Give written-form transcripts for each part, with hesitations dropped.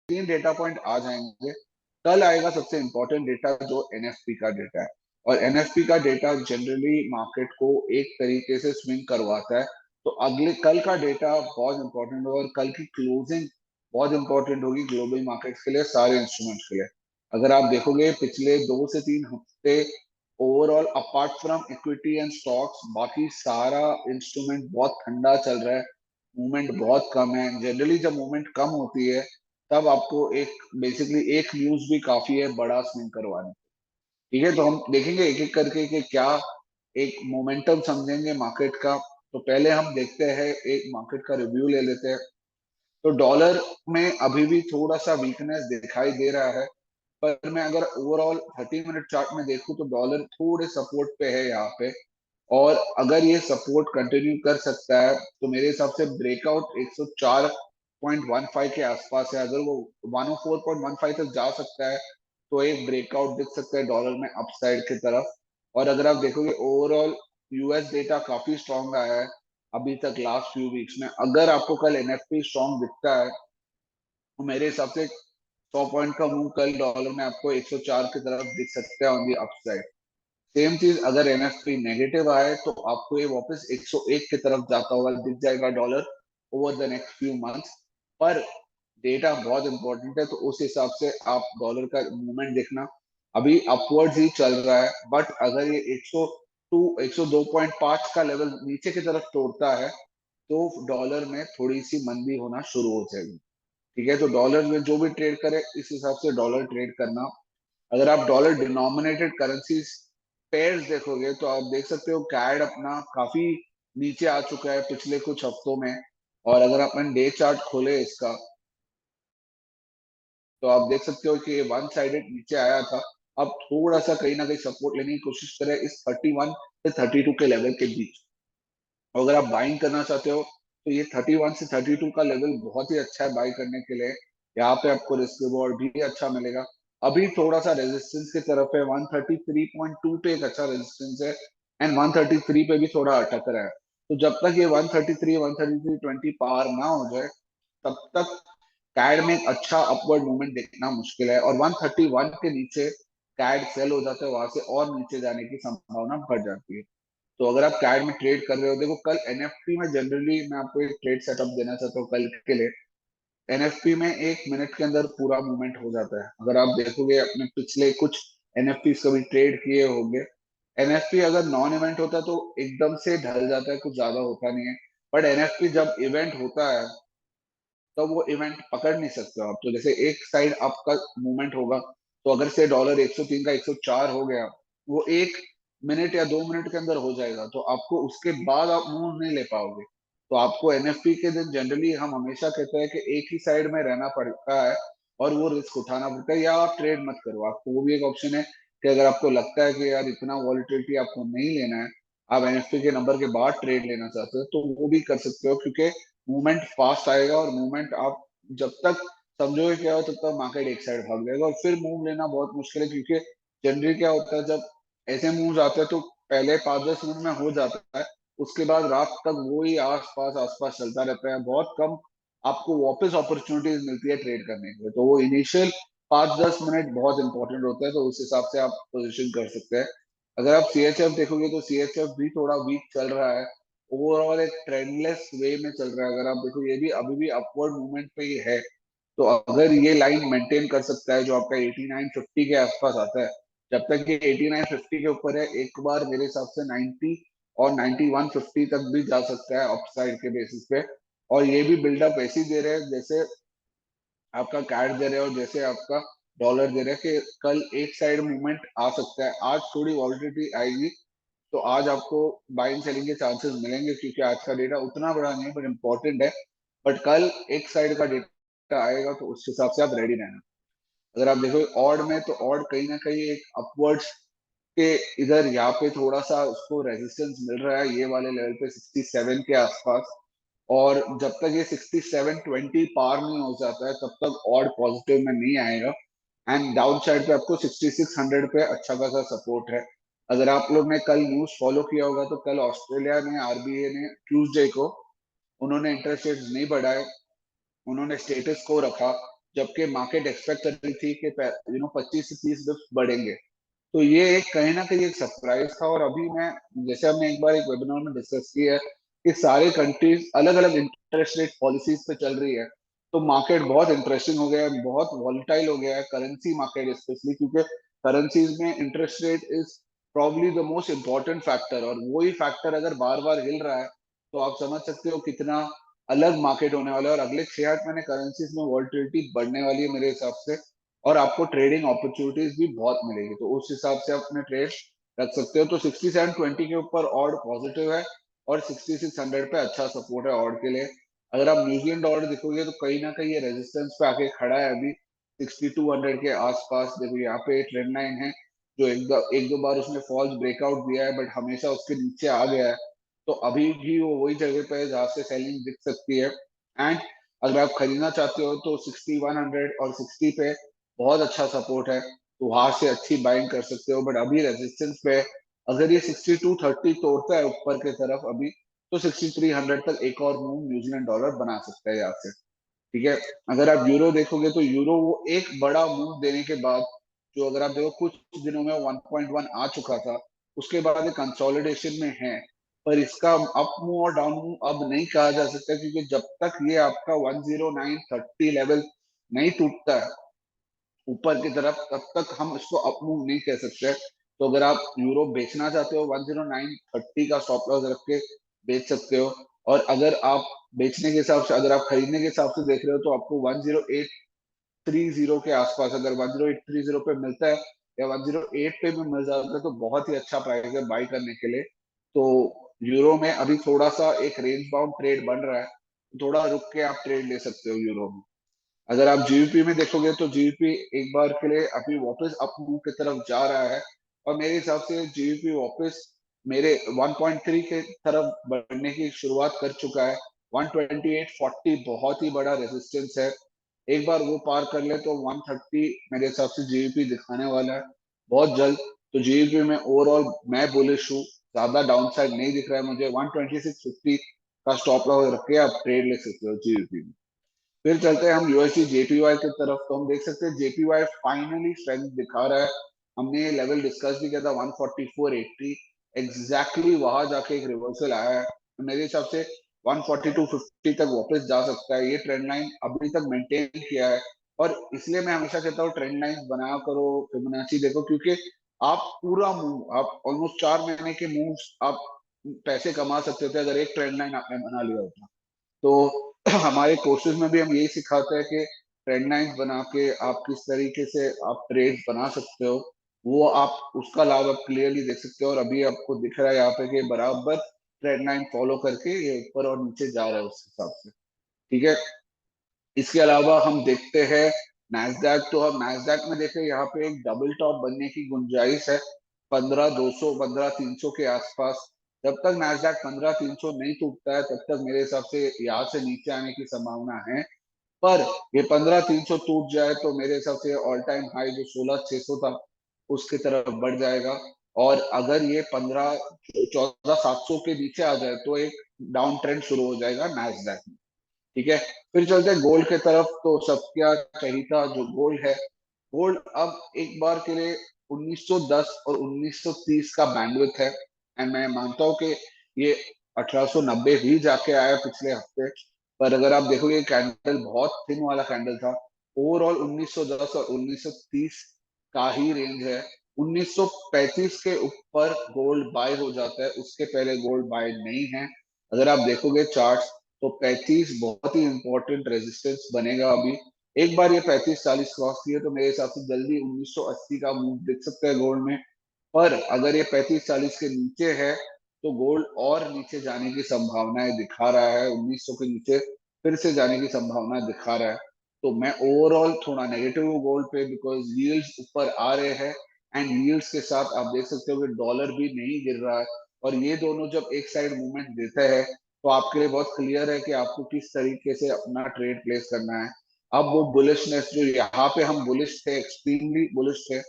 तीन data point आ जाएंगे। कल आएगा सबसे इंपॉर्टेंट डेटा जो एनएफपी का डेटा है, और एनएफपी का डेटा जनरली मार्केट को एक तरीके से स्विंग करवाता है। तो अगले कल का डेटा बहुत इंपॉर्टेंट होगा, और कल की क्लोजिंग बहुत इंपॉर्टेंट होगी ग्लोबल मार्केट्स के लिए, सारे इंस्ट्रूमेंट्स के लिए। अगर आप देखोगे पिछले 2 से 3 हफ्ते overall apart from equity and stocks, बाकी सारा इंस्ट्रूमेंट बहुत ठंडा चल रहा है, मूवमेंट बहुत कम है। जनरली जब मूवमेंट कम होती है तब आपको एक बेसिकली एक न्यूज भी काफी है बड़ा स्विंग करवाने। ठीक है, तो हम देखेंगे एक एक करके कि क्या एक मोमेंटम समझेंगे मार्केट का। तो पहले हम देखते हैं, एक मार्केट का रिव्यू ले लेते हैं। तो डॉलर में अभी भी थोड़ा सा वीकनेस दिखाई दे रहा है, पर मैं अगर ओवरऑल 30 मिनट चार्ट में देखूं तो डॉलर थोड़े सपोर्ट पे है यहाँ पे। और अगर ये सपोर्ट कंटिन्यू कर सकता है तो मेरे हिसाब से ब्रेकआउट 104.15 के आसपास है। अगर वो 104.15 तक जा सकता है तो एक ब्रेकआउट दिख सकता है डॉलर में अपसाइड की तरफ। और अगर आप देखोगे ओवरऑल यूएस डेटा काफी स्ट्रांग आया है अभी तक लास्ट फ्यू वीक्स में। अगर आपको कल एनएफपी स्ट्रांग दिखता है तो मेरे हिसाब से 100 पॉइंट का मूव कल डॉलर में आपको 104 की तरफ दिख सकता है ऑन दी अपसाइड। सेम चीज अगर एनएफपी नेगेटिव आए तो आपको ये वापस 101 की तरफ जाता हुआ दिख जाएगा dollar over the next few months. पर डेटा बहुत इंपॉर्टेंट है, तो उस हिसाब से आप डॉलर का मूवमेंट देखना। अभी अपवर्ड्स ही चल रहा है, बट अगर ये 102.5 का लेवल नीचे की तरफ तोड़ता है तो डॉलर में थोड़ी सी मंदी होना शुरू हो जाएगी। ठीक है, तो डॉलर में जो भी ट्रेड करे इस हिसाब से डॉलर ट्रेड करना। अगर आप डॉलर डिनोमिनेटेड करेंसीज पेयर्स देखोगे तो आप देख सकते हो कैड अपना काफी नीचे आ चुका है पिछले कुछ हफ्तों में। और अगर अपन डे चार्ट खोले इसका तो आप देख सकते हो कि ये वन साइडेड नीचे आया था। अब थोड़ा सा कहीं ना कहीं सपोर्ट लेने की कोशिश करें इस 31 से 32 के लेवल के बीच। और अगर आप बाइंग करना चाहते हो तो ये 31 से 32 का लेवल बहुत ही अच्छा है बाई करने के लिए। यहाँ पे आपको रिस्क रिवॉर्ड भी अच्छा मिलेगा। अभी थोड़ा सा रेजिस्टेंस की तरफ है, 133.2 पे एक अच्छा रेजिस्टेंस है, एंड 133 पे भी थोड़ा अटक रहा है। तो जब तक ये 133 133.20 पार ना हो जाए तब तक कैड में एक अच्छा अपवर्ड मूवमेंट देखना मुश्किल है। और 131 के नीचे कैड सेल हो जाता है, वहां से और नीचे जाने की संभावना बढ़ जाती है। तो अगर आप कैड में ट्रेड कर रहे हो, देखो कल एनएफटी में जनरली मैं आपको एक ट्रेड सेटअप देना चाहता हूँ कल के लिए। एनएफटी में 1 मिनट के अंदर पूरा मूवमेंट हो जाता है। अगर आप देखोगे अपने पिछले कुछ एनएफटी कभी ट्रेड किए होंगे, एनएफटी अगर नॉन इवेंट होता है तो एकदम से ढल जाता है, कुछ ज्यादा होता नहीं है। बट एनएफटी जब इवेंट होता है तो वो इवेंट पकड़ नहीं सकते हो आप। तो जैसे एक साइड आपका मूवमेंट होगा, तो अगर से डॉलर 103 का 104 हो गया, वो 1 मिनट या 2 मिनट के अंदर हो जाएगा, तो आपको उसके बाद आप मूव नहीं ले पाओगे। तो आपको एनएफपी के दिन जनरली हम हमेशा कहते हैं कि एक ही साइड में रहना पड़ता है और वो रिस्क उठाना पड़ता है, या आप ट्रेड मत करो। आपको वो भी एक ऑप्शन है कि अगर आपको लगता है कि यार इतना वॉलिटिलिटी आपको नहीं लेना है, आप एनएफपी के नंबर के बाद ट्रेड लेना चाहते हो, तो वो भी कर सकते हो। क्योंकि मूवमेंट फास्ट आएगा, और मूवमेंट आप जब तक समझोगे क्या हो तब तक मार्केट एक साइड भाग जाएगा, और फिर मूव लेना बहुत मुश्किल है। क्योंकि जनरली क्या होता है जब ऐसे मूव आते हैं तो पहले 5-10 मिनट में हो जाता है, उसके बाद रात तक वो ही आसपास आसपास चलता रहता है। बहुत कम आपको वापस अपॉर्चुनिटीज मिलती है ट्रेड करने के लिए। तो वो इनिशियल 5-10 मिनट बहुत इंपॉर्टेंट होता है, तो उस हिसाब से आप पोजिशन कर सकते हैं। अगर आप सीएचएफ देखोगे तो सीएचएफ भी थोड़ा वीक चल रहा है, ओवरऑल एक ट्रेंडलेस वे में चल रहा है। अगर आप देखो ये भी अभी भी अपवर्ड मूवमेंट पे ही है। तो अगर ये लाइन मेंटेन कर सकता है जो आपका 8950 के आसपास आता है, जब तक ये 8950 के ऊपर है, एक बार मेरे हिसाब से 90 और 9150 तक भी जा सकता है अपसाइड के बेसिस पे। और ये भी बिल्डअप ऐसे ही दे रहे हैं जैसे आपका कैड दे रहे हो, जैसे आपका डॉलर दे रहे हैं कि कल एक साइड मूवमेंट आ सकता है। आज थोड़ी वॉलिटिलिटी आएगी तो आज आपको बाइंग सेलिंग के चांसेस मिलेंगे, क्योंकि आज का डेटा उतना बड़ा नहीं है पर इम्पोर्टेंट है। बट कल एक साइड का डेटा आएगा तो उस हिसाब से आप रेडी रहना। अगर आप देखो ऑड में, तो ऑड कहीं ना कहीं एक अपवर्ड्स के इधर यहाँ पे थोड़ा सा उसको रेजिस्टेंस मिल रहा है, ये वाले लेवल पे 67 के आसपास। और जब तक ये 6720 पार नहीं हो जाता है तब तक ऑड पॉजिटिव में नहीं आएगा। एंड डाउन साइड पे आपको 6600 पे अच्छा खासा सपोर्ट है। अगर आप लोग ने कल न्यूज फॉलो किया होगा तो कल ऑस्ट्रेलिया ने आरबीआई ने ट्यूसडे को उन्होंने इंटरेस्ट रेट नहीं बढ़ाए, उन्होंने स्टेटस को रखा, जबकि मार्केट एक्सपेक्ट कर रही थी कि 25 से 30 बिप्स बढ़ेंगे। तो ये एक कहीं ना कहीं एक सरप्राइज था। और अभी मैं, जैसे हमने एक बार एक वेबिनार में डिस्कस किया है कि सारे कंट्रीज अलग अलग इंटरेस्ट रेट पॉलिसीज पे चल रही है, तो मार्केट बहुत इंटरेस्टिंग हो गया है, बहुत वॉलेटाइल हो गया है करेंसी मार्केट स्पेशली, क्योंकि करेंसीज में interest rate is probably the most important factor. और वही फैक्टर अगर बार बार हिल रहा है तो आप समझ सकते हो कितना अलग मार्केट होने वाला है। और अगले 6-8 महीने करेंसीज में वॉलेटिलिटी बढ़ने वाली है मेरे हिसाब से, और आपको ट्रेडिंग अपॉर्चुनिटीज भी बहुत मिलेगी, तो उस हिसाब से आप अपने ट्रेड रख सकते हो। तो 6720 के ऊपर ऑड पॉजिटिव है, और 6600 पे अच्छा सपोर्ट है ऑड के लिए। अगर आप न्यूजीलैंड ऑड देखोगे तो कहीं ना कहीं ये रेजिस्टेंस पे आके खड़ा है अभी 6200 के आसपास। देखो यहाँ पे ट्रेंड लाइन है जो एक दो बार उसने फॉल्स ब्रेकआउट दिया है, बट हमेशा उसके नीचे आ गया है। तो अभी भी वो वही जगह पे है जहाँ से सेलिंग दिख सकती है। एंड अगर आप खरीदना चाहते हो तो 6100 और 60 पे बहुत अच्छा सपोर्ट है, तो वहां से अच्छी बाइंग कर सकते हो। बट अभी रेजिस्टेंस पे है। अगर ये 6230 तोड़ता है ऊपर की तरफ अभी, तो 6300 तक एक और मूव न्यूजीलैंड डॉलर बना सकता है यहाँ से। ठीक है। अगर आप यूरो देखोगे तो यूरो वो एक बड़ा मूव देने के बाद, जो अगर आप देखो कुछ दिनों में 1.1 आ चुका था, उसके बाद ये कंसोलिडेशन में है। पर इसका अप मूव और डाउन मूव अब नहीं कहा जा सकता, क्योंकि जब तक ये आपका 10930 लेवल नहीं टूटता है ऊपर की तरफ, तब तक हम इसको अप मूव नहीं कह सकते। तो अगर आप यूरो बेचना चाहते हो 10930 का स्टॉप लॉस रख के बेच सकते हो। और अगर आप बेचने के हिसाब से, अगर आप खरीदने के हिसाब से देख रहे हो तो आपको 10830 के आसपास, अगर 10830 पे मिलता है या 108 पे भी मिल जाता है तो बहुत ही अच्छा प्राइस है बाई करने के लिए। तो यूरो में अभी थोड़ा सा एक रेंज बाउंड ट्रेड बन रहा है, थोड़ा रुक के आप ट्रेड ले सकते हो यूरो में। अगर आप जीबीपी में देखोगे तो जीबीपी एक बार के लिए अभी वापस अप मूव की तरफ जा रहा है, और मेरे हिसाब से जीबीपी वापस मेरे 1.3 के तरफ बढ़ने की शुरुआत कर चुका है। 12840 बहुत ही बड़ा रेजिस्टेंस है, एक बार वो पार कर ले तो 130 मेरे हिसाब से जीबीपी दिखाने वाला है बहुत जल्द। तो जीबीपी में ओवरऑल मैं बुलिश हूँ, ज्यादा डाउन साइड नहीं दिख रहा है मुझे। 12650 का स्टॉप लॉस रख के आप ट्रेड ले सकते हो जीबीपी में। फिर चलते हैं हम यूएसडी जेपीवाई की तरफ, तो हम देख सकते हैं जेपीवाई फाइनली स्ट्रेंथ दिखा रहा है। हमने ये लेवल डिस्कस भी किया था 14480, एग्जैक्टली वहां जाके एक रिवर्सल आया है। तो मेरे हिसाब से 14250 तक वापस जा सकता है। ये ट्रेंड लाइन अभी तक मेंटेन किया है, और इसलिए मैं हमेशा कहता हूँ ट्रेंड लाइन बनाया करो, फिबोनाची देखो, क्योंकि आप पूरा मूव, आप ऑलमोस्ट 4 महीने के मूव्स आप पैसे कमा सकते थे अगर एक ट्रेंड लाइन आपने बना लिया होता। तो हमारे कोर्सेज में भी हम यही सिखाते हैं कि ट्रेंड लाइंस बना के आप किस तरीके से आप ट्रेड बना सकते हो, वो आप उसका लाभ आप क्लियरली देख सकते हो। और अभी आपको दिख रहा है यहाँ पे कि बराबर ट्रेंड लाइन फॉलो करके ये ऊपर और नीचे जा रहा है उस हिसाब से। ठीक है। इसके अलावा हम देखते हैं नैस्डैक, तो हम नैस्डैक में देखें यहाँ पे एक डबल टॉप बनने की गुंजाइश है 15200 15300 के आसपास। जब तक नैस्डैक 15300 नहीं टूटता है तब तक मेरे हिसाब से यहाँ से नीचे आने की संभावना है। पर ये 15300 टूट जाए तो मेरे हिसाब से ऑल टाइम हाई जो 16600 था उसकी तरफ बढ़ जाएगा। और अगर ये 14700 के नीचे आ जाए तो एक डाउन ट्रेंड शुरू हो जाएगा नैस्डैक में। ठीक है। फिर चलते हैं गोल्ड के तरफ, तो सबका चहीता जो गोल्ड है, गोल्ड अब एक बार के लिए 1910 और 1930 का बैंडविथ है। एंड मैं मानता हूँ कि ये 1890 भी जाके आया पिछले हफ्ते। पर अगर आप देखोगे कैंडल बहुत थिन वाला कैंडल था। ओवरऑल 1910 और 1930 का ही रेंज है। 1935 के ऊपर गोल्ड बाय हो जाता है, उसके पहले गोल्ड बाय नहीं है। अगर आप देखोगे चार्ट तो 35 बहुत ही इंपॉर्टेंट रेजिस्टेंस बनेगा अभी। एक बार ये 35-40 क्रॉस किए तो मेरे हिसाब से जल्दी 1980 का मूव दिख सकता है गोल्ड में। पर अगर ये 35-40 के नीचे है तो गोल्ड और नीचे जाने की संभावनाएं दिखा रहा है, 1900 के नीचे फिर से जाने की संभावना दिखा रहा है। तो मैं ओवरऑल थोड़ा नेगेटिव हूँ गोल्ड पे, बिकॉज यील्ड्स ऊपर आ रहे हैं। एंड यील्ड्स के साथ आप देख सकते हो कि डॉलर भी नहीं गिर रहा है। और ये दोनों जब एक साइड मूवमेंट देते हैं तो आपके लिए बहुत क्लियर है कि आपको किस तरीके से अपना ट्रेड प्लेस करना है। अब वो बुलिशनेस जो यहाँ पे हम बुलिश थे, एक्सट्रीमली बुलिश थे,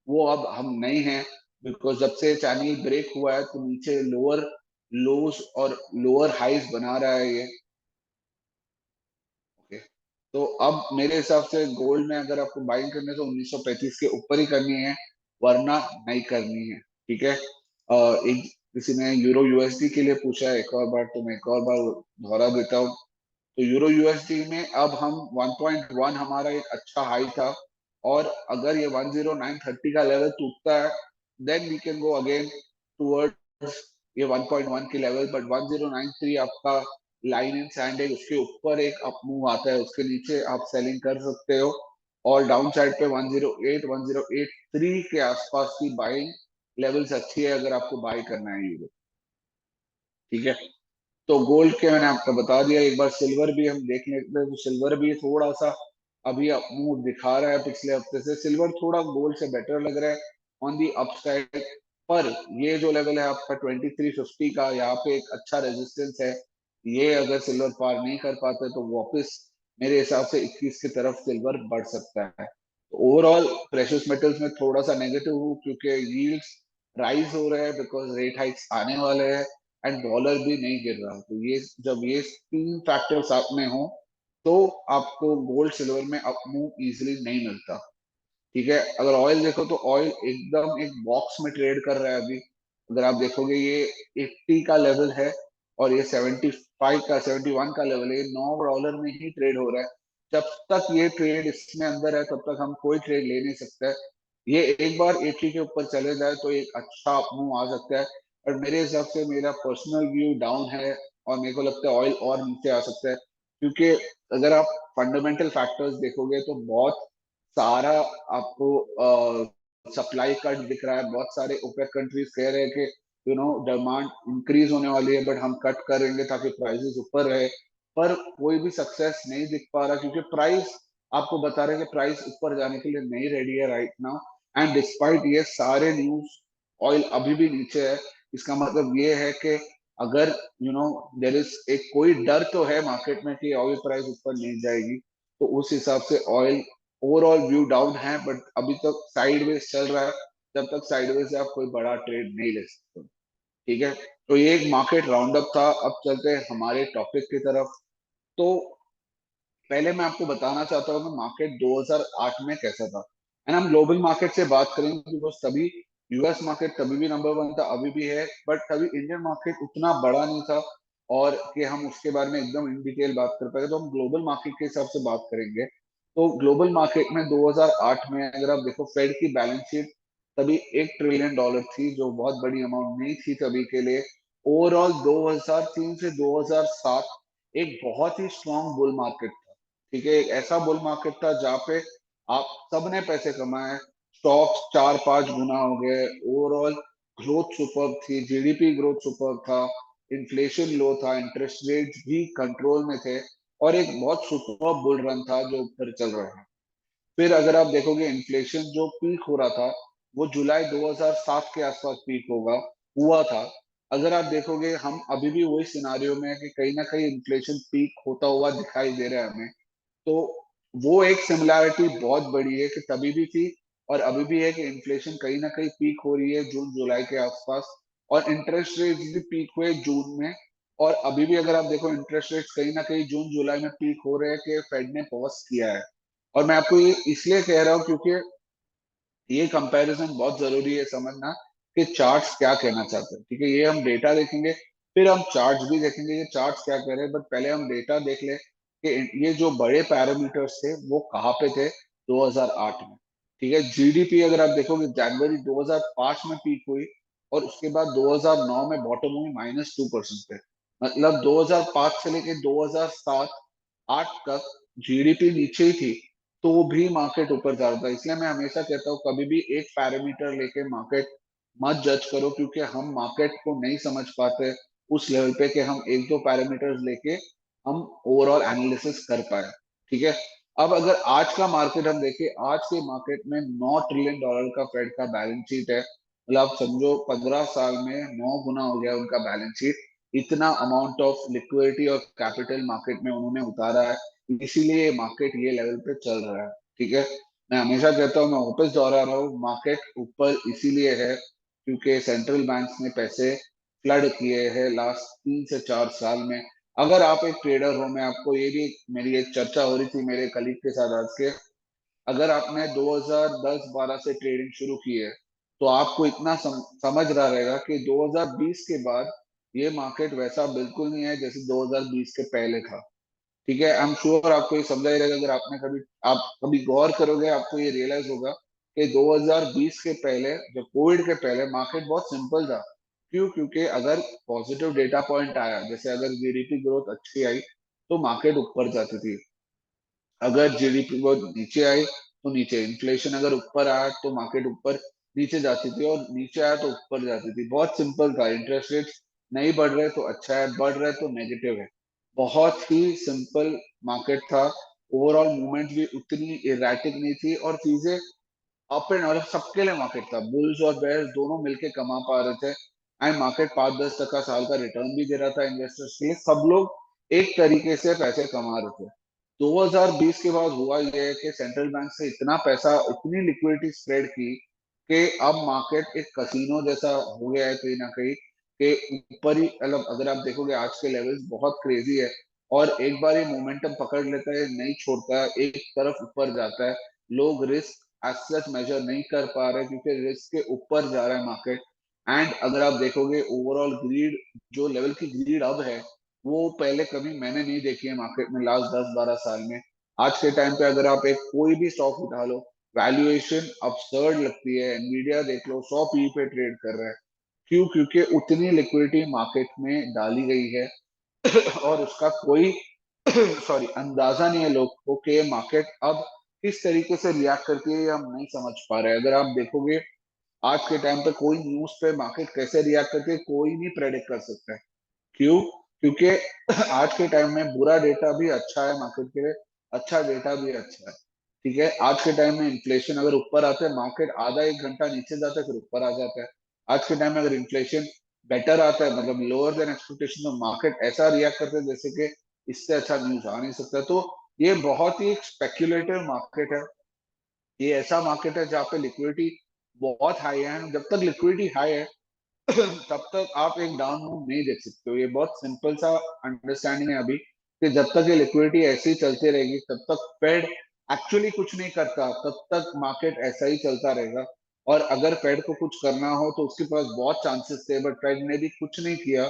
वो अब हम नहीं है, बिकॉज जब से चैनल ब्रेक हुआ है तो नीचे लोअर लोज और लोअर हाइज बना रहा है ये। ओके, तो अब मेरे हिसाब से गोल्ड में अगर आपको बाइंग करने तो 1935 के ऊपर ही करनी है, वरना नहीं करनी है। ठीक है। एक किसी ने यूरो यूएसडी के लिए पूछा है एक और बार, तो मैं एक और बार दोहरा देता हूँ। तो यूरो यूएसडी में अब हम 1.1 हमारा एक अच्छा हाई था, और अगर ये 10930 का लेवल टूटता है, then we can go again towards ये 1.1 की लेवल। बट 1093 आपका लाइन इन सैंड है, उसके ऊपर एक अप मूव आता है, उसके नीचे आप सेलिंग कर सकते हो। और डाउन साइड पे 108 1083 के आसपास की बाइंग लेवल्स अच्छी है अगर आपको बाय करना है यूरो। ठीक है। तो गोल्ड के मैंने आपको बता दिया। एक बार सिल्वर भी हम देख लेते हैं, तो सिल्वर भी थोड़ा सा अभी मूव दिखा रहा है पिछले हफ्ते से। सिल्वर थोड़ा गोल्ड से बेटर लग रहा है ऑन दी अपसाइड, पर ये जो लेवल है आपका 2350 का, यहाँ पे एक अच्छा रेजिस्टेंस है। ये अगर सिल्वर पार नहीं कर पाते तो वापस मेरे हिसाब से 21 की तरफ सिल्वर बढ़ सकता है। तो ओवरऑल प्रेशियस मेटल्स में थोड़ा सा नेगेटिव हूँ, क्योंकि यील्ड्स राइज हो रहे हैं बिकॉज रेट हाइक्स आने वाले हैं, एंड डॉलर भी नहीं गिर रहा। तो ये जब ये तीन फैक्टर साथ में हो, तो आपको गोल्ड सिल्वर में अप मूव इजिली नहीं मिलता। ठीक है। अगर ऑयल देखो तो ऑयल एकदम एक बॉक्स में ट्रेड कर रहा है अभी। अगर आप देखोगे ये 80 का लेवल है, और ये 75 का 71 का लेवल है, ये $9 में ही ट्रेड हो रहा है। जब तक ये ट्रेड इसमें अंदर है तब तक हम कोई ट्रेड ले नहीं सकते। ये एक बार 80 के ऊपर चले जाए तो एक अच्छा मूव आ सकता है। और मेरे हिसाब से मेरा पर्सनल व्यू डाउन है, और मेरे को लगता है ऑयल और नीचे आ सकता है, क्योंकि अगर आप फंडामेंटल फैक्टर्स देखोगे तो बहुत सारा आपको सप्लाई कट दिख रहा है। बहुत सारे ओपेक कंट्रीज कह रहे हैं कि डिमांड इंक्रीज होने वाली है, बट हम कट करेंगे ताकि प्राइसेस ऊपर रहे। पर कोई भी सक्सेस नहीं दिख पा रहा, क्योंकि प्राइस आपको बता रहे हैं कि प्राइस ऊपर जाने के लिए नहीं रेडी है राइट नाउ। एंड डिस्पाइट ये सारे न्यूज, ऑयल अभी भी नीचे है। इसका मतलब ये है कि अगर देर इज एक कोई डर तो है मार्केट में कि ऑयल प्राइस ऊपर नहीं जाएगी, तो उस हिसाब से ऑयल ओवरऑल व्यू डाउन है। बट अभी तक साइडवेज चल रहा है, जब तक साइडवेज से आप कोई बड़ा ट्रेड नहीं ले सकते। ठीक है। तो ये एक मार्केट राउंड अप था। अब चलते हैं हमारे टॉपिक की तरफ। तो पहले मैं आपको बताना चाहता हूँ कि मार्केट 2008 में कैसा था, एंड हम ग्लोबल मार्केट से बात करेंगे, बिकॉज तभी यूएस मार्केट तभी भी नंबर वन था, अभी भी है, बट तभी इंडियन मार्केट उतना बड़ा नहीं था, और कि हम उसके बारे में एकदम इन डिटेल बात कर पाए। तो हम ग्लोबल मार्केट के हिसाब से बात करेंगे। तो ग्लोबल मार्केट में 2008 में अगर आप देखो, फेड की बैलेंस शीट तभी $1 ट्रिलियन थी, जो बहुत बड़ी अमाउंट नहीं थी तभी के लिए। ओवरऑल 2003 से 2007 एक बहुत ही स्ट्रॉन्ग बुल मार्केट था। ठीक है। एक ऐसा बुल मार्केट था जहाँ पे आप सबने पैसे कमाए, स्टॉक्स 4-5 गुना हो गए, ओवरऑल ग्रोथ सुपर थी, जीडीपी ग्रोथ सुपर था, इन्फ्लेशन लो था, इंटरेस्ट रेट भी कंट्रोल में थे, और एक बहुत सुपर बुल रन था जो ऊपर चल रहा है। फिर अगर आप देखोगे, इन्फ्लेशन जो पीक हो रहा था वो जुलाई 2007 के आसपास पीक होगा हुआ था। अगर आप देखोगे, हम अभी भी वही सिनारियो में है कि कहीं ना कहीं इन्फ्लेशन पीक होता हुआ दिखाई दे रहा है हमें। तो वो एक सिमिलैरिटी बहुत बड़ी है कि तभी भी थी और अभी भी है, कि इन्फ्लेशन कहीं ना कहीं पीक हो रही है जून जुलाई के आसपास, और इंटरेस्ट रेट भी पीक हुए जून में। और अभी भी अगर आप देखो, इंटरेस्ट रेट कहीं ना कहीं जून जुलाई में पीक हो रहे हैं, कि फेड ने पॉज किया है। और मैं आपको ये इसलिए कह रहा हूँ क्योंकि ये कंपैरिजन बहुत जरूरी है समझना, कि चार्ट्स क्या कहना चाहते हैं। ठीक है। ये हम डेटा देखेंगे, फिर हम चार्ट्स भी देखेंगे ये चार्ट्स क्या कह रहे हैं, बट पहले हम डेटा देख ले कि ये जो बड़े पैरामीटर्स थे वो कहाँ पे थे 2008 में। ठीक है। जीडीपी अगर आप देखोगे, जनवरी 2005 में पीक हुई, और उसके बाद 2009 में बॉटम हुई -2% पे। मतलब 2005 से लेके 2007 8 तक जीडीपी नीचे ही थी, तो भी मार्केट ऊपर जा रहा था। इसलिए मैं हमेशा कहता हूँ, कभी भी एक पैरामीटर लेके मार्केट मत जज करो, क्योंकि हम मार्केट को नहीं समझ पाते उस लेवल पे कि हम एक दो पैरामीटर्स लेके हम ओवरऑल एनालिसिस कर पाए। ठीक है। अब अगर आज का मार्केट हम देखें, आज के मार्केट में $9 ट्रिलियन का फेड का बैलेंस शीट है। मतलब आप समझो 15 साल में 9 गुना हो गया उनका बैलेंस शीट। इतना अमाउंट ऑफ लिक्विडिटी और कैपिटल मार्केट में उन्होंने उतारा है। इसीलिए मार्केट ये लेवल पे चल रहा है। ठीक है, मैं हमेशा कहता हूँ, मैं वापस दोहरा रहा हूँ, मार्केट ऊपर इसीलिए है क्योंकि सेंट्रल बैंक्स ने पैसे फ्लड किए हैं लास्ट 3 से 4 साल में। अगर आप एक ट्रेडर हो, मैं आपको ये भी, मेरी एक चर्चा हो रही थी मेरे कलीग के साथ आज के, अगर आपने 2010-12 से ट्रेडिंग शुरू की है तो आपको इतना समझ रहा रहेगा कि 2020 के बाद ये मार्केट वैसा बिल्कुल नहीं है जैसे 2020 के पहले था। ठीक है, आई एम श्योर आपको ये समझा ही रहेगा, अगर आपने कभी, आप कभी गौर करोगे आपको ये रियलाइज होगा कि 2020 के पहले, जो कोविड के पहले, मार्केट बहुत सिंपल था। क्यों? क्योंकि अगर पॉजिटिव डेटा पॉइंट आया, जैसे अगर जीडीपी ग्रोथ अच्छी आई तो मार्केट ऊपर जाती थी, अगर जीडीपी बहुत नीचे आई तो नीचे, इन्फ्लेशन अगर ऊपर आया तो मार्केट ऊपर, नीचे जाती थी, और नीचे आया तो ऊपर जाती थी। बहुत सिंपल था, इंटरेस्ट रेट नहीं बढ़ रहे तो अच्छा है, बढ़ रहे तो नेगेटिव है। बहुत ही सिंपल मार्केट था। ओवरऑल मूवमेंट भी उतनी इरेटिक नहीं थी, और चीजें अप एंड, और सबके लिए मार्केट था, बुल्स और बेयर्स दोनों मिलके कमा पा रहे थे। एंड मार्केट 5-10% साल का रिटर्न भी दे रहा था इन्वेस्टर्स के लिए, सब लोग एक तरीके से पैसे कमा रहे थे। 2020 के बाद हुआ यह है कि सेंट्रल बैंक से इतना पैसा, इतनी लिक्विडिटी स्प्रेड की कि अब मार्केट एक कसिनो जैसा हो गया है कहीं ना कहीं, कि ऊपर ही, मतलब अगर आप देखोगे आज के लेवल्स बहुत क्रेजी है, और एक बार ये मोमेंटम पकड़ लेता है, नहीं छोड़ता है, एक तरफ ऊपर जाता है। लोग रिस्क एज सच मेजर नहीं कर पा रहे क्योंकि रिस्क के ऊपर जा रहा है मार्केट। एंड अगर आप देखोगे ओवरऑल ग्रीड, जो लेवल की ग्रीड अब है, वो पहले कभी मैंने नहीं देखी है मार्केट में लास्ट 10-12 साल में। आज के टाइम पे अगर आप एक कोई भी स्टॉक उठा लो, वैल्यूएशन अपसर्ड लगती है। एनवीडिया देख लो, 100 पी पे ट्रेड कर रहा है। क्यों? क्योंकि उतनी लिक्विडिटी मार्केट में डाली गई है और उसका कोई सॉरी अंदाजा नहीं है लोग को कि मार्केट अब किस तरीके से रिएक्ट करती है, ये हम नहीं समझ पा रहे हैं। अगर आप देखोगे आज के टाइम पे कोई न्यूज पे मार्केट कैसे रिएक्ट करती है कोई नहीं प्रेडिक्ट कर सकता है। क्यों? क्योंकि आज के टाइम में बुरा डेटा भी अच्छा है मार्केट के लिए, अच्छा डेटा भी अच्छा है। ठीक है, आज के टाइम में इन्फ्लेशन अगर ऊपर आता है, मार्केट आधा एक घंटा नीचे जाता है फिर ऊपर आ जाता है। आज के टाइम में अगर इन्फ्लेशन बेटर आता है, मतलब लोअर देन एक्सपेक्टेशन, तो मार्केट ऐसा रिएक्ट करता है जैसे कि इससे अच्छा न्यूज आ नहीं सकता। तो ये बहुत ही स्पेक्युलेटिव मार्केट है। ये ऐसा मार्केट है जहाँ पे लिक्विडिटी बहुत हाई है, जब तक लिक्विडिटी हाई है तब तक आप एक डाउन मूव नहीं देख सकते हो। ये बहुत सिंपल सा अंडरस्टैंडिंग है अभी, कि जब तक ये लिक्विडिटी ऐसी ही चलती रहेगी तब तक फेड एक्चुअली कुछ नहीं करता, तब तक मार्केट ऐसा ही चलता रहेगा। और अगर फेड को कुछ करना हो तो उसके पास बहुत चांसेस थे, बट फेड ने भी कुछ नहीं किया।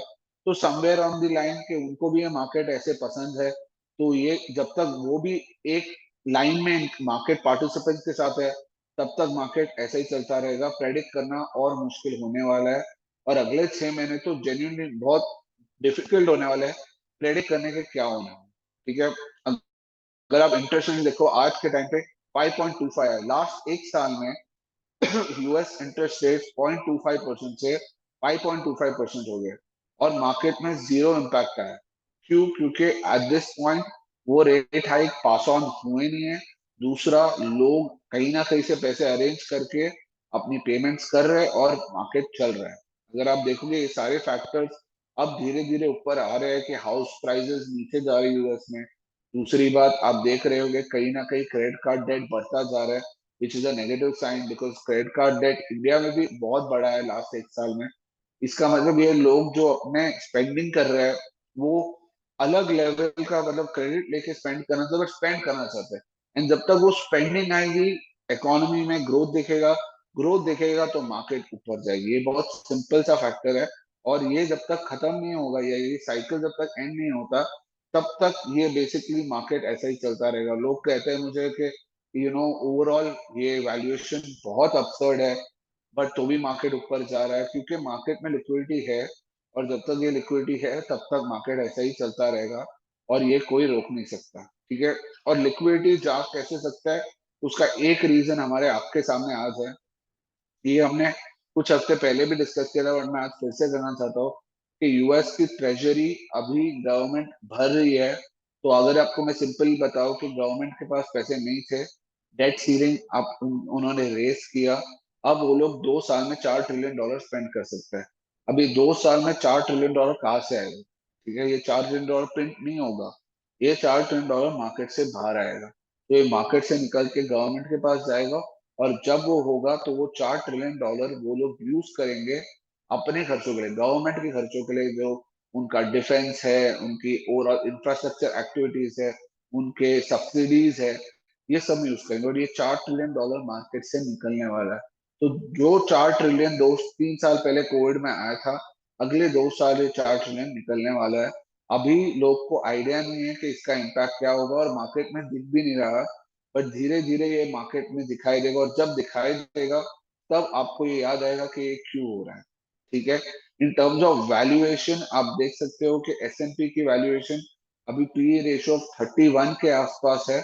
तो समवेयर ऑन द लाइन के उनको भी ये मार्केट ऐसे पसंद है, तो ये जब तक वो भी एक लाइन में मार्केट पार्टिसिपेंट्स के साथ है, तब तक मार्केट ऐसा ही चलता रहेगा। प्रेडिक्ट करना और मुश्किल होने वाला है, और अगले 6 महीने तो जेन्युइनली बहुत डिफिकल्ट होने वाले हैं प्रेडिक्ट करने के क्या होना है। ठीक है, अगर आप इंटरेस्ट रेट देखो आज के टाइम पे 5.25 है, लास्ट एक साल में यूएस इंटरेस्ट रेट 0.25% से 5.25% हो गए, और मार्केट में जीरो इम्पैक्ट आया। क्यों? क्योंकि एट दिस पॉइंट वो रेट हाइक पास ऑन हुए नहीं है। दूसरा, लोग कहीं ना कहीं से पैसे अरेंज करके अपनी पेमेंट्स कर रहे हैं और मार्केट चल रहा है। अगर आप देखोगे ये सारे फैक्टर्स अब धीरे धीरे ऊपर आ रहे हैं कि हाउस प्राइसेस नीचे जा रही है यूएस में। दूसरी बात, आप देख रहे होंगे कहीं ना कहीं क्रेडिट कार्ड डेट बढ़ता जा रहा है, which is a negative sign, because credit card debt India में भी बहुत बढ़ा है लास्ट एक साल में। इसका मतलब ये लोग जो अपने स्पेंडिंग कर रहे हैं वो अलग लेवल का, मतलब क्रेडिट लेके स्पेंड करना चाहते, बट स्पेंड करना चाहते हैं। एंड जब तक वो स्पेंडिंग आएगी, इकोनॉमी में ग्रोथ दिखेगा, ग्रोथ दिखेगा तो मार्केट ऊपर जाएगी। ये बहुत सिंपल सा फैक्टर है, और ये जब तक खत्म नहीं होगा, या ये साइकिल जब तक एंड नहीं होता, तब तक ये बेसिकली मार्केट ऐसा ही चलता रहेगा। लोग कहते हैं मुझे कि ओवरऑल ये वैल्यूएशन बहुत अपसर्ड है, बट तो भी मार्केट ऊपर जा रहा है क्योंकि मार्केट में लिक्विडिटी है। और जब तक ये लिक्विडिटी है तब तक मार्केट ऐसा ही चलता रहेगा, और ये कोई रोक नहीं सकता। ठीक है, और लिक्विडिटी जा कैसे सकता है, उसका एक रीजन हमारे आपके सामने आज है। ये हमने कुछ हफ्ते पहले भी डिस्कस किया था, बट मैं आज फिर से करना चाहता हूँ कि यूएस की ट्रेजरी अभी गवर्नमेंट भर रही है। तो अगर आपको मैं सिंपल बताऊं कि गवर्नमेंट के पास पैसे नहीं थे, डेट सीलिंग आप उन्होंने रेस किया, अब वो लोग 2 साल में $4 ट्रिलियन स्पेंड कर सकते हैं। अभी 2 साल में $4 ट्रिलियन कहाँ से आएगा? ठीक है, ये $4 ट्रिलियन प्रिंट नहीं होगा। ये $4 ट्रिलियन मार्केट से बाहर आएगा, तो ये मार्केट से निकल के गवर्नमेंट के पास जाएगा, और जब वो होगा तो वो $4 ट्रिलियन वो लोग यूज करेंगे अपने खर्चों के लिए, गवर्नमेंट के खर्चों के लिए, जो उनका डिफेंस है, उनकी ओवरऑल इंफ्रास्ट्रक्चर एक्टिविटीज है, उनके सब्सिडीज है, ये सब यूज करेंगे, और ये $4 ट्रिलियन मार्केट से निकलने वाला है। तो जो 4 ट्रिलियन 2-3 साल पहले कोविड में आया था, अगले 2 साल ये 4 ट्रिलियन निकलने वाला है। अभी लोग को आइडिया नहीं है कि इसका इम्पैक्ट क्या होगा, और मार्केट में दिख भी नहीं रहा, पर धीरे धीरे ये मार्केट में दिखाई देगा, और जब दिखाई देगा तब आपको ये याद आएगा कि ये क्यों हो रहा है। ठीक है। इन टर्म्स ऑफ वैल्यूएशन आप देख सकते हो कि S&P की वैल्यूएशन अभी पी रेशियो ऑफ 31 के आसपास है,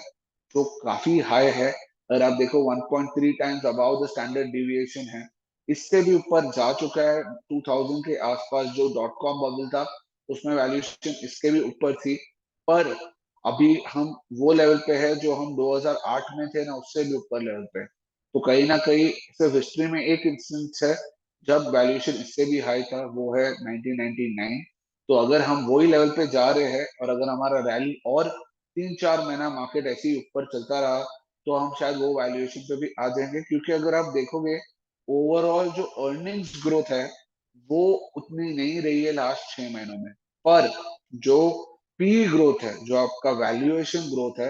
जो काफी हाई है। अगर आप देखो 1.3 times about the standard deviation है, इससे भी ऊपर जा चुका है। 2000 के आसपास जो डॉट कॉम बबल था, उसमें वैल्यूएशन इसके भी ऊपर थी, पर अभी हम वो लेवल पे है जो हम 2008 में थे ना, उससे भी ऊपर लेवल पे। तो कहीं ना कहीं सिर्फ हिस्ट्री में एक इंस्टेंस है जब वैल्यूएशन इससे भी हाई था, वो है 1999। तो अगर हम वही लेवल पे जा रहे हैं, और अगर हमारा रैली और 3-4 महीना मार्केट ऐसे ही ऊपर चलता रहा, तो हम शायद वो वैल्यूएशन पे भी आ जाएंगे, क्योंकि अगर आप देखोगे ओवरऑल जो अर्निंग्स ग्रोथ है वो उतनी नहीं रही है लास्ट 6 महीनों में, पर जो पी ग्रोथ है, जो आपका वैल्यूएशन ग्रोथ है,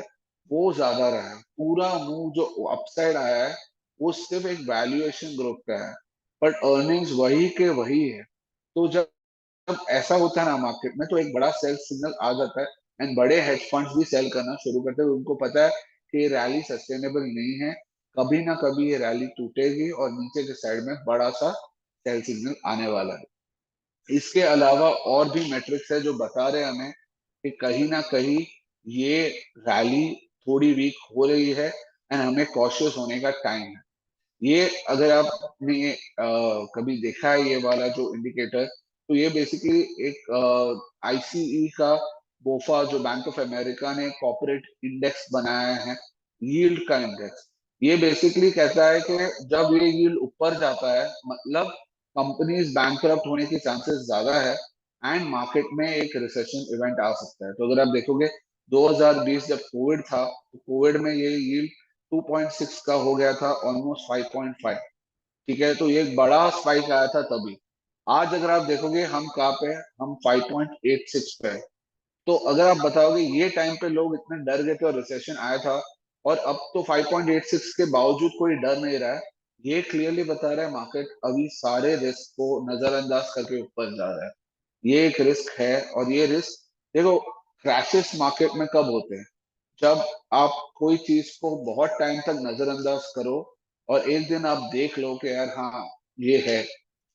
वो ज्यादा रहा है। पूरा मूव जो अपसाइड आया है वो सिर्फ एक वैल्यूएशन ग्रोथ का है, बट अर्निंग्स वही के वही है। तो जब ऐसा होता है ना मार्केट में, तो एक बड़ा सेल सिग्नल आ जाता है, एंड बड़े हेज फंड्स भी सेल करना शुरू करते हैं। उनको पता है कि ये रैली सस्टेनेबल नहीं है, कभी ना कभी ये रैली टूटेगी और नीचे के साइड में बड़ा सा सेल सिग्नल आने वाला है। इसके अलावा और भी मेट्रिक्स है जो बता रहे हैं हमें कि कहीं ना कहीं ये रैली थोड़ी वीक हो रही है, एंड हमें कॉशियस होने का टाइम है। ये अगर आपने कभी देखा है ये वाला जो इंडिकेटर, तो ये बेसिकली एक आईसीई का बोफा, जो बैंक ऑफ अमेरिका ने कॉर्पोरेट इंडेक्स बनाया है, यील्ड का इंडेक्स। ये बेसिकली कहता है कि जब ये यील्ड ऊपर जाता है, मतलब कंपनीज बैंकरप्ट होने के चांसेस ज्यादा है, एंड मार्केट में एक रिसेशन इवेंट आ सकता है। तो अगर आप देखोगे 2020 जब कोविड था, तो कोविड में ये यील्ड 2.6 का हो गया था ऑलमोस्ट 5.5। ठीक है, तो ये एक बड़ा स्पाइक आया था तभी। आज अगर आप देखोगे हम कहाँ पे हैं, हम 5.86 पे है। तो अगर आप बताओगे ये टाइम पे लोग इतने डर गए थे और रिसेशन आया था, और अब तो 5.86 के बावजूद कोई डर नहीं रहा है, ये क्लियरली बता रहा है मार्केट अभी सारे रिस्क को नजरअंदाज करके ऊपर जा रहा है। ये एक रिस्क है, और ये रिस्क देखो, क्रैशेस मार्केट में कब होते हैं? जब आप कोई चीज को बहुत टाइम तक नजरअंदाज करो, और एक दिन आप देख लो कि यार हाँ ये है,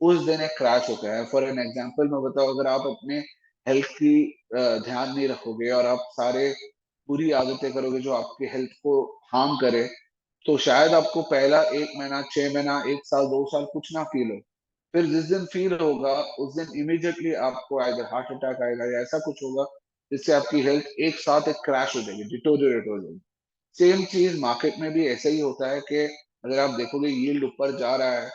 उस दिन एक क्रैश होता है। फॉर एन एग्जांपल मैं बताऊं, अगर आप अपने हेल्थ की ध्यान नहीं रखोगे, और आप सारे बुरी आदतें करोगे जो आपके हेल्थ को हार्म करे, तो शायद आपको पहला 1 महीना, 6 महीना, 1 साल, 2 साल कुछ ना फील हो। फिर जिस दिन फील होगा, उस दिन इमीडिएटली आपको आएगा हार्ट अटैक आएगा, या ऐसा कुछ होगा जिससे आपकी हेल्थ एक साथ एक क्रैश हो जाएगी, डिटोरिएट हो जाएगी। सेम चीज मार्केट में भी ऐसे ही होता है कि अगर आप देखोगे यील्ड ऊपर जा रहा है,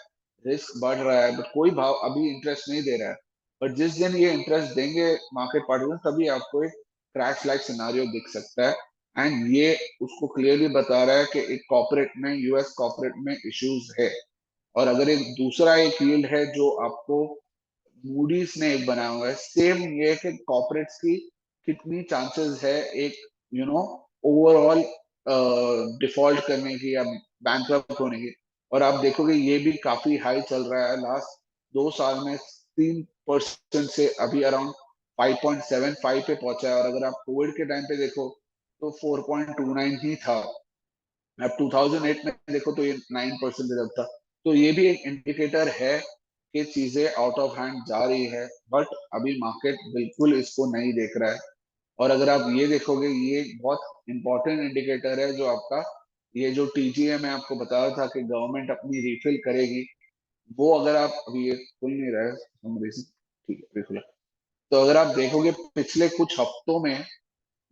रिस्क बढ़ रहा है, बट कोई भाव अभी इंटरेस्ट नहीं दे रहा है, बट जिस दिन ये इंटरेस्ट देंगे मार्केट पार्टिसिपेंट, तभी आपको एक क्रैश लाइक सिनारियो दिख सकता है। एंड ये उसको क्लियरली बता रहा है कि एक कॉर्पोरेट में, यूएस कॉर्पोरेट में इश्यूज है। और अगर एक दूसरा एक यील्ड है जो आपको मूडीज ने एक बनाया हुआ है, सेम ये है कि कॉर्पोरेट्स की कितनी चांसेस है एक ओवरऑल डिफॉल्ट करने की, या बैंकरप्ट होने की। और आप देखोगे ये भी काफी हाई चल रहा है लास्ट 2 साल में, 3% से अभी अराउंड 5.75 पे पहुंचा है। और अगर आप कोविड के टाइम पे देखो तो 4.29 ही था। अब 2008 में देखो तो ये 9% रिजर्व था। तो ये भी एक इंडिकेटर है कि चीजें आउट ऑफ हैंड जा रही है, बट अभी मार्केट बिल्कुल इसको नहीं देख रहा है। और अगर आप ये देखोगे, ये बहुत इंपॉर्टेंट इंडिकेटर है जो आपका, ये जो टीजीए मैं आपको बता रहा था कि गवर्नमेंट अपनी रिफिल करेगी, वो अगर आप अभी ये खुल नहीं रहा है ठीक है, अभी खुला। तो अगर आप देखोगे पिछले कुछ हफ्तों में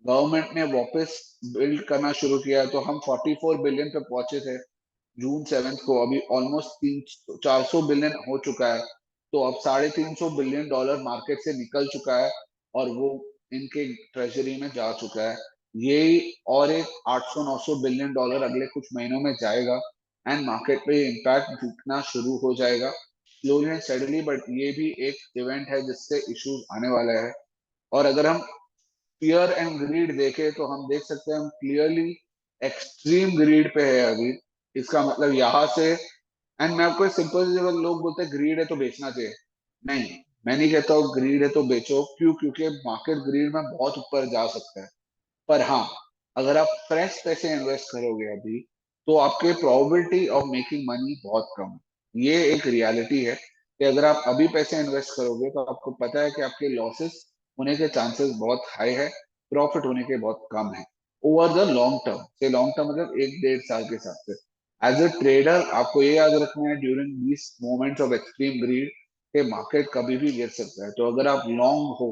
गवर्नमेंट ने वापस बिल्ड करना शुरू किया, तो हम 44 बिलियन पे पहुंचे थे जून 7 को, अभी ऑलमोस्ट 400 बिलियन हो चुका है। तो अब $350 बिलियन मार्केट से निकल चुका है, और वो इनके ट्रेजरी में जा चुका है। यही और एक 800-900 बिलियन डॉलर अगले कुछ महीनों में जाएगा एंड मार्केट पे इम्पैक्ट दिखना शुरू हो जाएगा स्लोली एंड स्टेडली। बट ये भी एक इवेंट है जिससे इश्यूज आने वाला है। और अगर हम फियर एंड ग्रीड देखें तो हम देख सकते हैं हम क्लियरली एक्सट्रीम ग्रीड पे है अभी। इसका मतलब यहाँ से एंड मैं आपको सिंपल, जब लोग बोलते हैं ग्रीड है तो बेचना चाहिए, नहीं, मैं नहीं कहता हूँ ग्रीड है तो बेचो। क्यों? क्योंकि मार्केट ग्रीड में बहुत ऊपर जा सकता है। पर हाँ, अगर आप फ्रेश पैसे इन्वेस्ट करोगे अभी तो आपके प्रोबेबिलिटी ऑफ मेकिंग मनी बहुत कम है। ये एक रियलिटी है कि अगर आप अभी पैसे इन्वेस्ट करोगे तो आपको पता है कि आपके लॉसेस होने के चांसेस बहुत हाई है, प्रॉफिट होने के बहुत कम है ओवर द लॉन्ग टर्म। से लॉन्ग टर्म मतलब 1-1.5 साल के हिसाब से। एज ए ट्रेडर आपको ये याद रखना है during these moments of extreme greed के मार्केट कभी भी गिर सकता है। तो अगर आप लॉन्ग हो,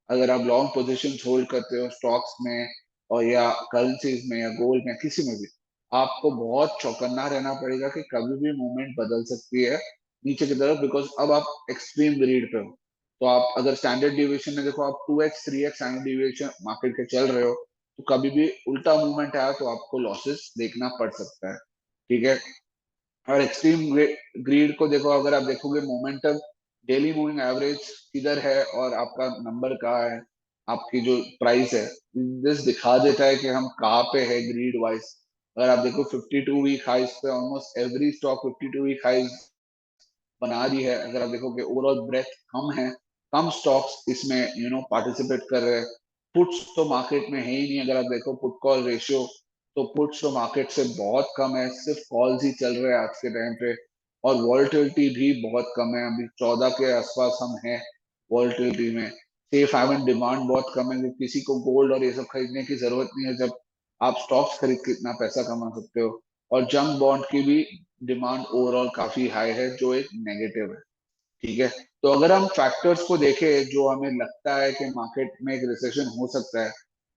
अगर आप लॉन्ग पोजीशन होल्ड करते हो स्टॉक्स में और या करेंसीज में या गोल्ड में किसी में भी, आपको बहुत चौकन्ना रहना पड़ेगा कि कभी भी मूवमेंट बदल सकती है नीचे की तरफ, बिकॉज अब आप एक्सट्रीम ग्रीड पे हो। तो आप अगर स्टैंडर्ड डिविएशन में देखो, आप 2x 3x standard deviation market के चल रहे हो, तो कभी भी उल्टा मूवमेंट आया तो आपको लॉसेस देखना पड़ सकता है। ठीक है? और एक्सट्रीम ग्रीड को देखो, अगर आप देखोगे मोमेंटम, डेली मूविंग एवरेज किधर है और आपका नंबर कहाँ है, आपकी जो प्राइस है, दिस दिखा देता है कि हम कहाँ पे है ग्रीड वाइज। अगर आप देखो 52 वीक हाइस पे ऑलमोस्ट एवरी स्टॉक 52 वीक हाइस बना रही है। अगर आप देखोगे ओवरऑल ब्रेथ कम है, कम स्टॉक्स इसमें पार्टिसिपेट कर रहे हैं। पुट्स तो मार्केट में है ही नहीं। अगर आप देखो पुट कॉल रेशियो, तो पुट्स तो मार्केट से बहुत कम है, सिर्फ कॉल्स ही चल रहे हैं आज के टाइम पे। और वॉलेटिलिटी भी बहुत कम है, अभी 14 के आसपास हम हैं वॉलेटिलिटी में। सेफ हेवन डिमांड बहुत कम है क्योंकि किसी को गोल्ड और ये सब खरीदने की जरूरत नहीं है जब आप स्टॉक्स खरीद के इतना पैसा कमा सकते हो। और जंक बॉन्ड की भी डिमांड ओवरऑल काफी हाई है जो एक नेगेटिव है। ठीक है? तो अगर हम फैक्टर्स को देखें जो हमें लगता है कि मार्केट में एक रिसेशन हो सकता है,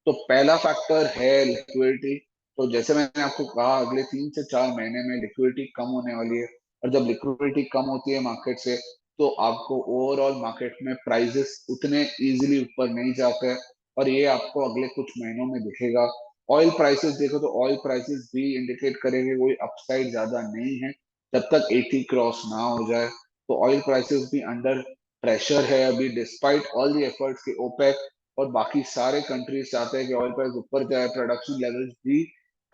तो पहला फैक्टर है लिक्विडिटी। तो जैसे मैंने आपको कहा, अगले 3 से 4 महीने में लिक्विडिटी कम होने वाली है। और जब लिक्विडिटी कम होती है मार्केट से, तो आपको ओवरऑल मार्केट में प्राइसेस उतने इजीली ऊपर नहीं जाते हैं। और ये आपको अगले कुछ महीनों में दिखेगा। ऑयल प्राइसेस देखो तो ऑयल प्राइसेस भी इंडिकेट करेंगे कोई अपसाइड ज्यादा नहीं है जब तक 80 क्रॉस ना हो जाए। तो ऑयल प्राइसेस भी अंडर प्रेशर है अभी, डिस्पाइट ऑल दी एफर्ट्स के ओपेक और बाकी सारे कंट्रीज चाहते हैं कि ऑयल प्राइस ऊपर जाए। प्रोडक्शन लेवल्स भी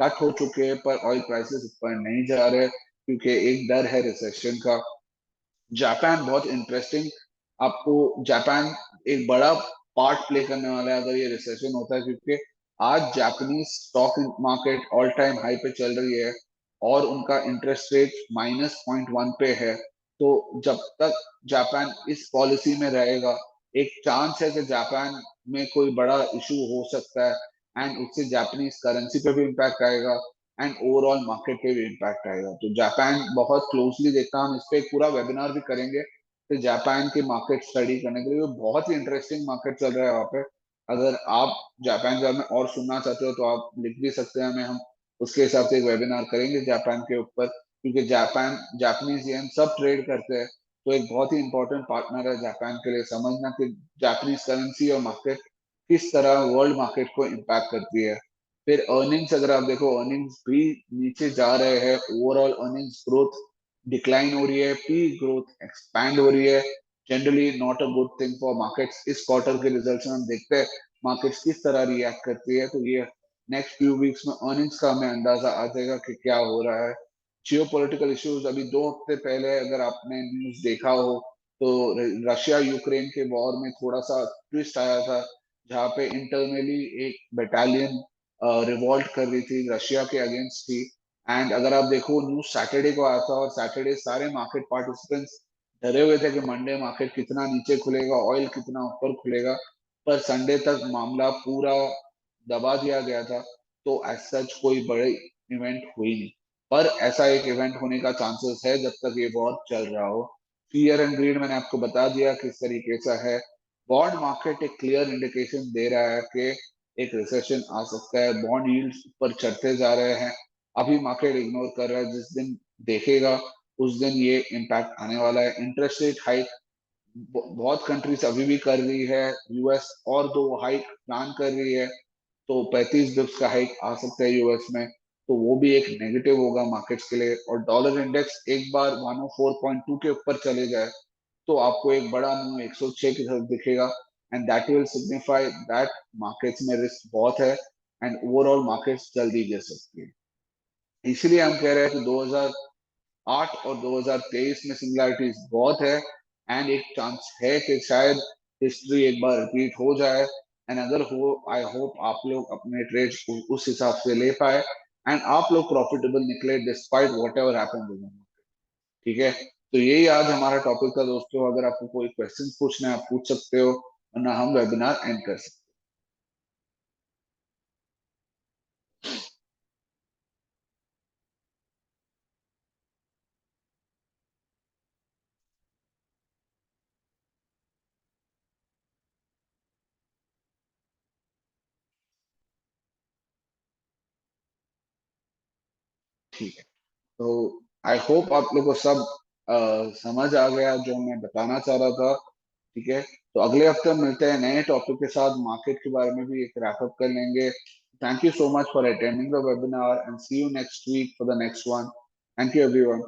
कट हो चुके हैं पर ऑयल प्राइसेस ऊपर नहीं जा रहे क्योंकि एक डर है रिसेशन का। जापान बहुत इंटरेस्टिंग, आपको जापान एक बड़ा पार्ट प्ले करने वाला है अगर ये रिसेशन होता है, क्योंकि आज Japanese stock market all time high पे चल रही है और उनका इंटरेस्ट रेट -0.1 पे है। तो जब तक जापान इस पॉलिसी में रहेगा, एक चांस है कि जापान में कोई बड़ा इशू हो सकता है एंड उससे जापानीज करेंसी पे भी इम्पैक्ट आएगा एंड ओवरऑल मार्केट पे भी इम्पैक्ट आएगा। तो जापान बहुत क्लोजली देखता, हम इस पे एक पूरा वेबिनार भी करेंगे तो जापान के मार्केट स्टडी करने के लिए। वो बहुत ही इंटरेस्टिंग मार्केट चल रहा है वहाँ पे। अगर आप जापान के बारे में और सुनना चाहते हो तो आप लिख भी सकते हैं हमें, हम उसके हिसाब से एक वेबिनार करेंगे जापान के ऊपर। क्योंकि जापान जापानीज येन सब ट्रेड करते हैं, तो एक बहुत ही इंपॉर्टेंट पार्टनर है जापान के लिए। समझना कि जापानीज करेंसी और मार्केट किस तरह वर्ल्ड मार्केट को इम्पैक्ट करती है। फिर अर्निंग्स, अगर आप देखो अर्निंग्स भी नीचे जा रहे हैं, ओवरऑल अर्निंग्स ग्रोथ डिक्लाइन हो रही है, पी ग्रोथ एक्सपैंड हो रही है। Generally not a good thing for markets. इस क्वार्टर के रिजल्ट्स में हम देखते हैं मार्केट्स किस तरह रिएक्ट करती है। तो ये नेक्स्ट फ्यू वीक्स में अर्निंग्स का हमें अंदाजा आ जाएगा कि क्या हो रहा है। जियो पोलिटिकल इश्यूज, अभी 2 हफ्ते पहले अगर आपने न्यूज देखा हो तो रशिया यूक्रेन के वॉर में थोड़ा सा ट्विस्ट आया था, जहाँ पे इंटरनली एक बटालियन रिवॉल्ट कर रही थी, रशिया के अगेंस्ट थी। एंड अगर आप देखो न्यूज सैटरडे को आया था और सैटरडे सारे मार्केट पार्टिसिपेंट्स डरे हुए थे कि मंडे मार्केट कितना नीचे खुलेगा, ऑयल कितना ऊपर खुलेगा। पर संडे तक मामला पूरा दबा दिया गया था। तो एज सच कोई बड़े इवेंट हुई नहीं। पर ऐसा एक इवेंट होने का चांसेस है जब तक ये वॉर चल रहा हो। फियर एंड ग्रीड मैंने आपको बता दिया किस तरीके से है। बॉन्ड मार्केट एक क्लियर इंडिकेशन दे रहा है कि एक रिसेशन आ सकता है। बॉन्ड यील्ड्स ऊपर चढ़ते जा रहे हैं। अभी मार्केट इग्नोर कर रहा है, जिस दिन देखेगा उस दिन ये इम्पैक्ट आने वाला है। इंटरेस्ट रेट हाइक बहुत कंट्रीज अभी भी कर रही है, यूएस और 2 हाइक प्लान कर रही है, तो 35 बिप्स का हाइक आ सकता है यूएस में, तो वो भी एक नेगेटिव होगा मार्केट्स के लिए। और डॉलर इंडेक्स एक बार मानो 4.2 के ऊपर चले जाए तो आपको एक बड़ा मूव 106 की तरफ दिखेगा, and that will signify that markets में रिस्क बहुत है एंड ओवरऑल मार्केट्स जल्दी गिर सकती है। इसीलिए हम कह रहे हैं कि 2008 और 2023 में सिमिलैरिटीज बहुत है, एंड एक चांस है कि शायद हिस्ट्री एक बार रिपीट हो जाए। एंड अगर हो, आई होप आप लोग अपने ट्रेड्स उस हिसाब से ले पाए एंड आप लोग प्रॉफिटेबल निकले डिस्पाइट वॉट एवर हैपन। ठीक है, तो यही आज हमारा टॉपिक था दोस्तों। अगर आपको कोई क्वेश्चन पूछना है आप पूछ सकते हो, वरना हम वेबिनार एंड कर सकते हैं। ठीक है, तो आई होप आप लोग को सब समझ आ गया जो मैं बताना चाह रहा था। ठीक है, तो अगले हफ्ते मिलते हैं नए टॉपिक के साथ, मार्केट के बारे में भी एक रैपअप कर लेंगे। Thank you so much for attending the webinar and see you next week for the next one. Thank you everyone.